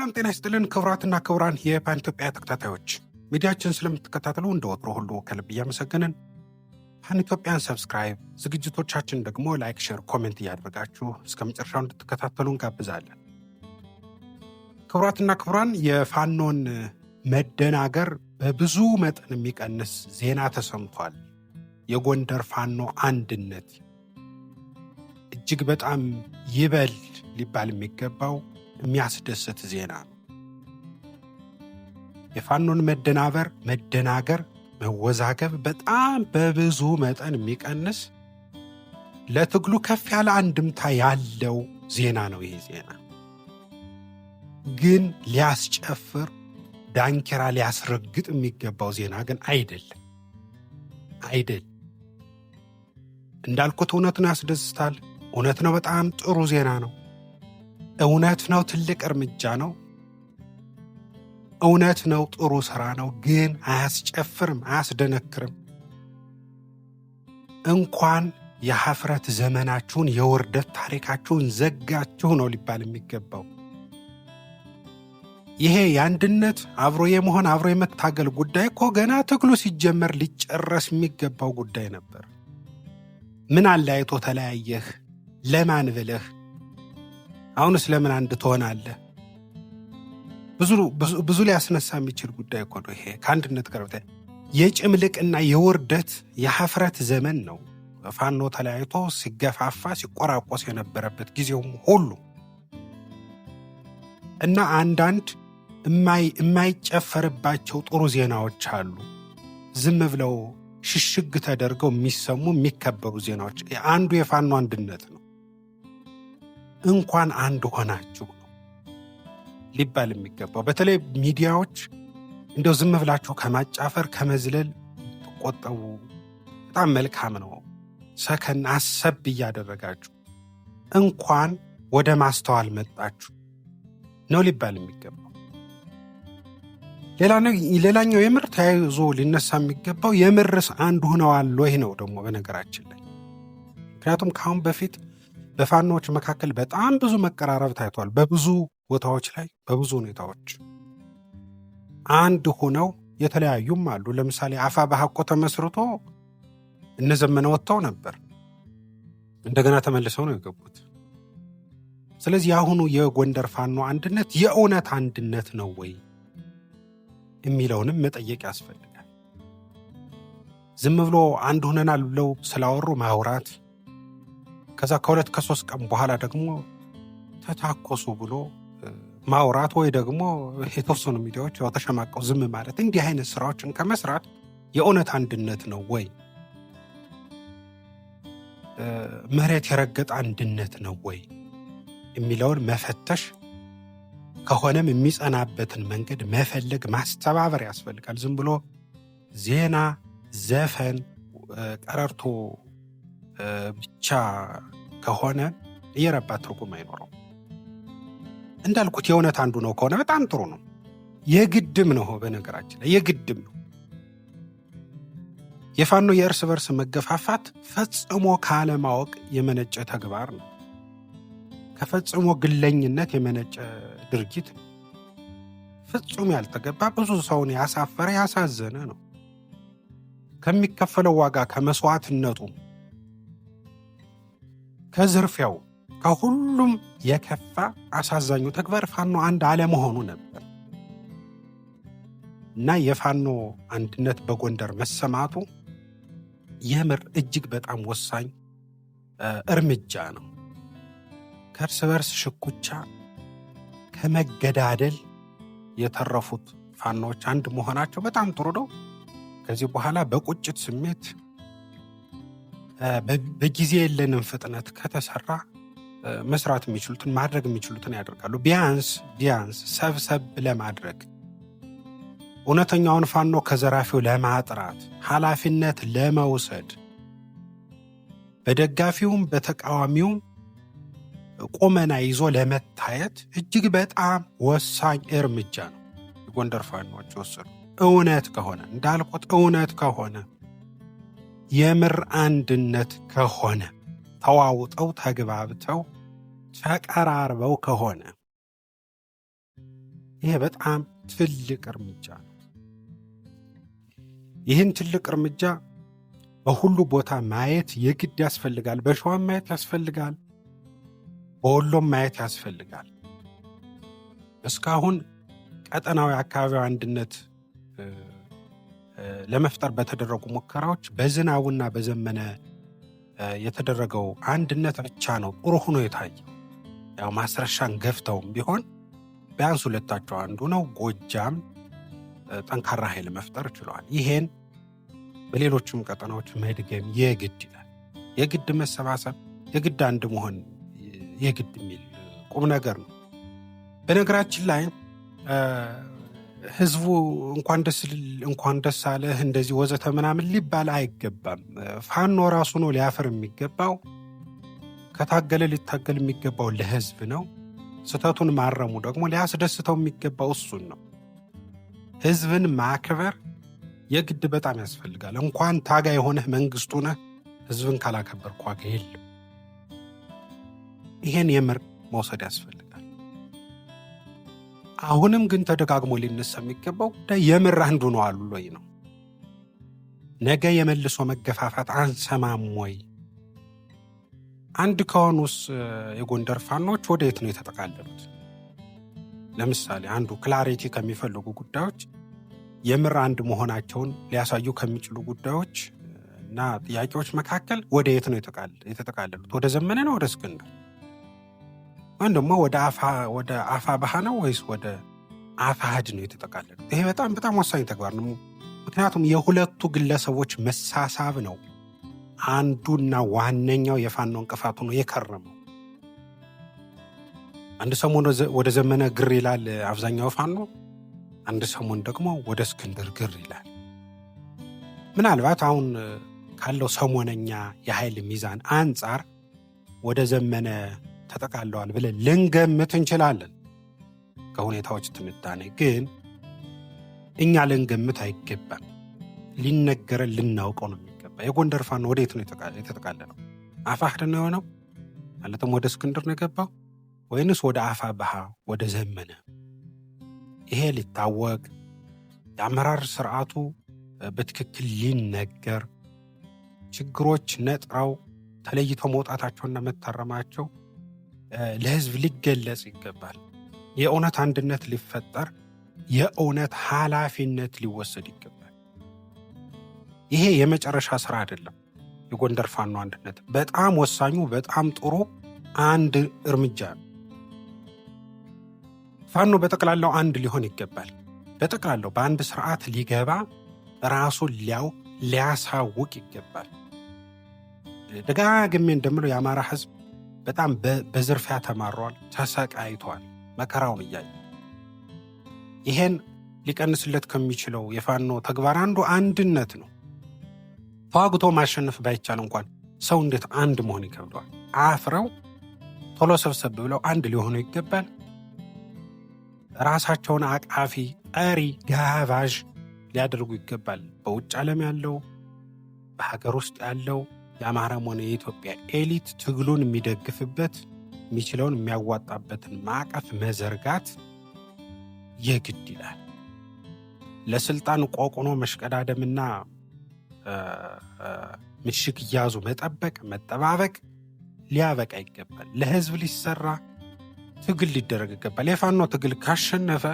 ሰላም ጤና ይስጥልን ክቡራትና ክቡራን የፓን ኢትዮጵያ ተከታታዮች ሚዲያችን ስለምትከታተሉ እንደወትሮ ሁሉ ከልብ እያመሰገንን ፓን ኢትዮጵያን ሰብስክራይብ ዝግጅቶቻችን ደግሞ ላይክ፣ ሼር፣ ኮሜንት እያደረጋችሁ እስከ መጨረሻው እንድትከታተሉ እንጋብዛለን። ክቡራትና ክቡራን የፋኖን መደናገር በብዙ መጠን የሚቀንስ ዜና ተሰምቷል። የጎንደር ፋኖ አንድነት እጅግ በጣም ይበል ሊባል የሚገባው የሚያስደስት ዜና ነው። የፋኖን መደናገር፣ መወዛገብ በጣም በብዙ መጠን የሚቀንስ ለትግሉ ከፍ ያለ አንድምታ ያለው ዜና ነው። ይሄ ዜና ግን ሊያስጨፍር ዳንኪራ ሊያስረግጥ የሚገባው ዜና ግን አይደለም። እንዳልኩት እውነት ነው፣ ያስደስታል። እውነት ነው፣ በጣም ጥሩ ዜና ነው። እውነት ነው፣ ትልቅ እርምጃ ነው። እውነት ነው፣ ጥሩ ሥራ ነው። ግን አያስጨፍርም፣ አያስደነክርም። እንኳን የሐፍረት ዘመናችሁን የውርደት ታሪካችሁን ዘጋችሁ ነው ሊባል የሚገባው። ይሄ የአንድነት አብሮ የመሆን አብሮ የመታገል ጉዳይ እኮ ገና ትግሉ ሲጀመር ሊጨረስ የሚገባው ጉዳይ ነበር። ምን አለያይቶ ተለያየህ? ለማን ብለህ? አሁንስ ለምን አንድ ትሆናለህ? ብዙ ሊያስነሳ የሚችል ጉዳይ እኮ ነው ይሄ። ከአንድነት ጋር የጭምልቅና የውርደት የሐፍረት ዘመን ነው። ፋኖ ተለያይቶ ሲገፋፋ ሲቆራቆስ የነበረበት ጊዜውም ሁሉ እና አንዳንድ የማይጨፈርባቸው ጥሩ ዜናዎች አሉ። ዝም ብለው ሽሽግ ተደርገው የሚሰሙ የሚከበሩ ዜናዎች አንዱ የፋኖ አንድነት ነው። እንኳን አንድ ሆናችሁ ነው ሊባል የሚገባው። በተለይ ሚዲያዎች እንደው ዝም ብላችሁ ከማጫፈር ከመዝለል ተቆጠቡ። በጣም መልካም ነው። ሰከን አሰብ እያደረጋችሁ እንኳን ወደ ማስተዋል መጣችሁ ነው ሊባል የሚገባው። ሌላኛው የምር ተያይዞ ሊነሳ የሚገባው የምርስ አንድ ሆነዋል ወይ ነው ደግሞ በነገራችን ላይ። ምክንያቱም ከአሁን በፊት በፋኖች መካከል በጣም ብዙ መቀራረብ ታይቷል። በብዙ ቦታዎች ላይ በብዙ ሁኔታዎች አንድ ሆነው የተለያዩም አሉ። ለምሳሌ አፋብኃ እኮ ተመስርቶ እነዘመነ ወጥተው ነበር፣ እንደገና ተመልሰው ነው የገቡት። ስለዚህ የአሁኑ የጎንደር ፋኖ አንድነት የእውነት አንድነት ነው ወይ የሚለውንም መጠየቅ ያስፈልጋል። ዝም ብሎ አንድ ሆነናል ብለው ስላወሩ ማውራት፣ ከዛ ከሁለት ከሶስት ቀን በኋላ ደግሞ ተታኮሱ ብሎ ማውራት፣ ወይ ደግሞ የተወሰኑ ሚዲያዎች ተሸማቀው ዝም ማለት፣ እንዲህ አይነት ስራዎችን ከመስራት የእውነት አንድነት ነው ወይ? መሬት የረገጠ አንድነት ነው ወይ የሚለውን መፈተሽ፣ ከሆነም የሚጸናበትን መንገድ መፈለግ ማስተባበር ያስፈልጋል። ዝም ብሎ ዜና፣ ዘፈን፣ ቀረርቶ ብቻ ከሆነ እየረባ ትርጉም አይኖረው። እንዳልኩት የእውነት አንዱ ነው ከሆነ በጣም ጥሩ ነው። የግድም ነው፣ በነገራችን ላይ የግድም ነው። የፋኖ የእርስ በርስ መገፋፋት ፈጽሞ ካለማወቅ የመነጨ ተግባር ነው። ከፈጽሞ ግለኝነት የመነጨ ድርጊት ነው። ፍጹም ያልተገባ ብዙ ሰውን ያሳፈረ ያሳዘነ ነው። ከሚከፈለው ዋጋ ከመስዋዕትነቱ ከዝርፊያው ከሁሉም የከፋ አሳዛኙ ተግባር ፋኖ አንድ አለመሆኑ ነበር እና የፋኖ አንድነት በጎንደር መሰማቱ የምር እጅግ በጣም ወሳኝ እርምጃ ነው። ከእርስ በርስ ሽኩቻ ከመገዳደል የተረፉት ፋኖች አንድ መሆናቸው በጣም ጥሩ ነው። ከዚህ በኋላ በቁጭት ስሜት በጊዜ የለንም ፍጥነት ከተሰራ መስራት የሚችሉትን ማድረግ የሚችሉትን ያደርጋሉ። ቢያንስ ሰብሰብ ለማድረግ እውነተኛውን ፋኖ ከዘራፊው ለማጥራት ኃላፊነት ለመውሰድ በደጋፊውም በተቃዋሚውም ቁመና ይዞ ለመታየት እጅግ በጣም ወሳኝ እርምጃ ነው የጎንደር ፋኖች ወሰዱ። እውነት ከሆነ እንዳልኩት እውነት ከሆነ የምር አንድነት ከሆነ ተዋውጠው ተግባብተው ተቀራርበው ከሆነ ይሄ በጣም ትልቅ እርምጃ ነው። ይህን ትልቅ እርምጃ በሁሉ ቦታ ማየት የግድ ያስፈልጋል። በሸዋም ማየት ያስፈልጋል፣ በወሎም ማየት ያስፈልጋል። እስካሁን ቀጠናዊ አካባቢው አንድነት ለመፍጠር በተደረጉ ሙከራዎች በዝናቡና በዘመነ የተደረገው አንድነት ብቻ ነው ጥሩ ሆኖ የታየው። ያው ማስረሻን ገፍተውም ቢሆን ቢያንስ ሁለታቸው አንዱ ነው። ጎጃም ጠንካራ ኃይል መፍጠር ችለዋል። ይሄን በሌሎችም ቀጠናዎች መድገም የግድ ይላል። የግድ መሰባሰብ፣ የግድ አንድ መሆን የግድ የሚል ቁም ነገር ነው። በነገራችን ላይ ህዝቡ እንኳን ደስ አለህ እንደዚህ ወዘተ ምናምን ሊባል አይገባም። ፋኖ ራሱ ነው ሊያፍር የሚገባው። ከታገለ ሊታገል የሚገባው ለህዝብ ነው። ስህተቱን ማረሙ ደግሞ ሊያስደስተው የሚገባው እሱን ነው። ህዝብን ማክበር የግድ በጣም ያስፈልጋል። እንኳን ታጋይ የሆነህ መንግስቱ ነህ፣ ህዝብን ካላከበርክ ዋጋ የለም። ይሄን የምር መውሰድ ያስፈልጋል። አሁንም ግን ተደጋግሞ ሊነሳ የሚገባው ጉዳይ የምር አንዱ ነው አሉ ወይ ነው። ነገ የመልሶ መገፋፋት አንሰማም ወይ? አንድ ከሆኑስ የጎንደር ፋኖች ወደ የት ነው የተጠቃለሉት? ለምሳሌ አንዱ ክላሪቲ ከሚፈልጉ ጉዳዮች የምር አንድ መሆናቸውን ሊያሳዩ ከሚችሉ ጉዳዮች እና ጥያቄዎች መካከል ወደ የት ነው የተጠቃለሉት? ወደ ዘመነ ነው? ወደ እስክንድር? ወይም ደግሞ ወደ አፋ ባህ ነው ወይስ ወደ አፋህድ ነው የተጠቃለሉት? ይሄ በጣም በጣም ወሳኝ ተግባር ነው። ምክንያቱም የሁለቱ ግለሰቦች መሳሳብ ነው አንዱና ዋነኛው የፋኖ እንቅፋቱ ነው የከረመው። አንድ ሰሞን ወደ ዘመነ ግር ይላል አብዛኛው ፋኖ፣ አንድ ሰሞን ደግሞ ወደ እስክንድር ግር ይላል። ምናልባት አሁን ካለው ሰሞነኛ የኃይል ሚዛን አንጻር ወደ ዘመነ ተጠቃለዋል ብለን ልንገምት እንችላለን። ከሁኔታዎች ትንታኔ ግን እኛ ልንገምት አይገባም። ሊነገረን ልናውቀው ነው የሚገባ። የጎንደር ፋኖ ወዴት ነው የተጠቃለለው? አፋህድ ነው የሆነው? ማለትም ወደ እስክንድር ነው የገባው ወይንስ ወደ አፋ ባህ ወደ ዘመነ? ይሄ ሊታወቅ የአመራር ስርዓቱ በትክክል ሊነገር፣ ችግሮች ነጥረው ተለይተው መውጣታቸውና መታረማቸው ለህዝብ ሊገለጽ ይገባል። የእውነት አንድነት ሊፈጠር፣ የእውነት ኃላፊነት ሊወሰድ ይገባል። ይሄ የመጨረሻ ስራ አይደለም። የጎንደር ፋኖ አንድነት በጣም ወሳኙ በጣም ጥሩ አንድ እርምጃ ነው። ፋኖ በጠቅላላው አንድ ሊሆን ይገባል። በጠቅላላው በአንድ ስርዓት ሊገባ ራሱን ሊያሳውቅ ይገባል። ደጋግሜ እንደምለው የአማራ ህዝብ በጣም በዝርፊያ ተማሯል፣ ተሰቃይቷል፣ መከራውን እያየ። ይሄን ሊቀንስለት ከሚችለው የፋኖ ተግባር አንዱ አንድነት ነው። ተዋግቶ ማሸነፍ ባይቻል እንኳን ሰው እንዴት አንድ መሆን ይከብደዋል? አፍረው ቶሎ ሰብሰብ ብለው አንድ ሊሆኑ ይገባል። ራሳቸውን አቃፊ፣ ጠሪ፣ ጋባዥ ሊያደርጉ ይገባል። በውጭ ዓለም ያለው በሀገር ውስጥ ያለው የአማራም ሆነ የኢትዮጵያ ኤሊት ትግሉን የሚደግፍበት የሚችለውን የሚያዋጣበትን ማዕቀፍ መዘርጋት የግድ ይላል። ለስልጣን ቆቁኖ መሽቀዳደምና ምሽግ እያዙ መጠባበቅ ሊያበቃ ይገባል። ለህዝብ ሊሰራ ትግል ሊደረግ ይገባል። የፋኖ ትግል ካሸነፈ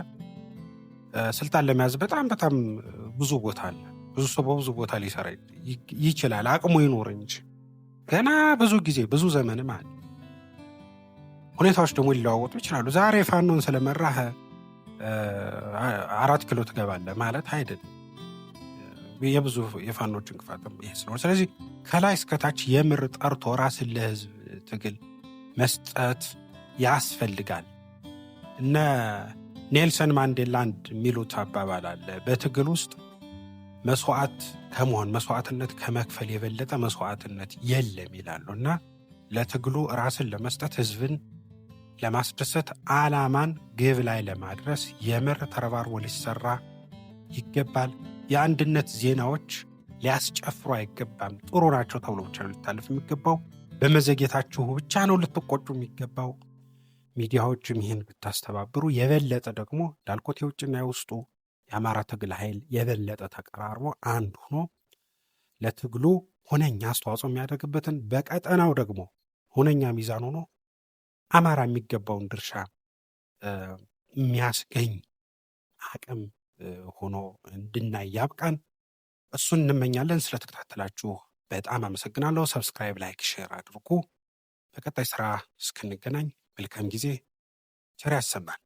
ስልጣን ለመያዝ በጣም ብዙ ቦታ አለ። ብዙ ሰው በብዙ ቦታ ሊሰራ ይችላል፣ አቅሙ ይኖር እንጂ ገና ብዙ ጊዜ ብዙ ዘመንም አለ። ሁኔታዎች ደግሞ ሊለዋወጡ ይችላሉ። ዛሬ ፋኖን ስለመራህ 4 ኪሎ ትገባለህ ማለት አይደለም። የብዙ የፋኖች እንቅፋትም ይሄ ስለሆነ፣ ስለዚህ ከላይ እስከታች የምር ጠርቶ ራስን ለህዝብ ትግል መስጠት ያስፈልጋል። እነ ኔልሰን ማንዴላ አንድ የሚሉት አባባል አለ። በትግል ውስጥ መስዋዕትነት ከመክፈል የበለጠ መስዋዕትነት የለም ይላሉ። እና ለትግሉ ራስን ለመስጠት ህዝብን ለማስደሰት ዓላማን ግብ ላይ ለማድረስ የምር ተረባርቦ ሊሰራ ይገባል። የአንድነት ዜናዎች ሊያስጨፍሩ አይገባም። ጥሩ ናቸው ተብሎ ብቻ ነው ሊታለፍ የሚገባው። በመዘግየታችሁ ብቻ ነው ልትቆጩ የሚገባው። ሚዲያዎችም ይህን ብታስተባብሩ የበለጠ ደግሞ እንዳልኩት የውጭና የውስጡ የአማራ ትግል ኃይል የበለጠ ተቀራርቦ አንድ ሆኖ ለትግሉ ሁነኛ አስተዋጽኦ የሚያደርግበትን በቀጠናው ደግሞ ሁነኛ ሚዛን ሆኖ አማራ የሚገባውን ድርሻ የሚያስገኝ አቅም ሆኖ እንድናይ ያብቃን። እሱን እንመኛለን። ስለተከታተላችሁ በጣም አመሰግናለሁ። ሰብስክራይብ፣ ላይክ፣ ሼር አድርጉ። በቀጣይ ስራ እስክንገናኝ መልካም ጊዜ፣ ቸር ያሰማን።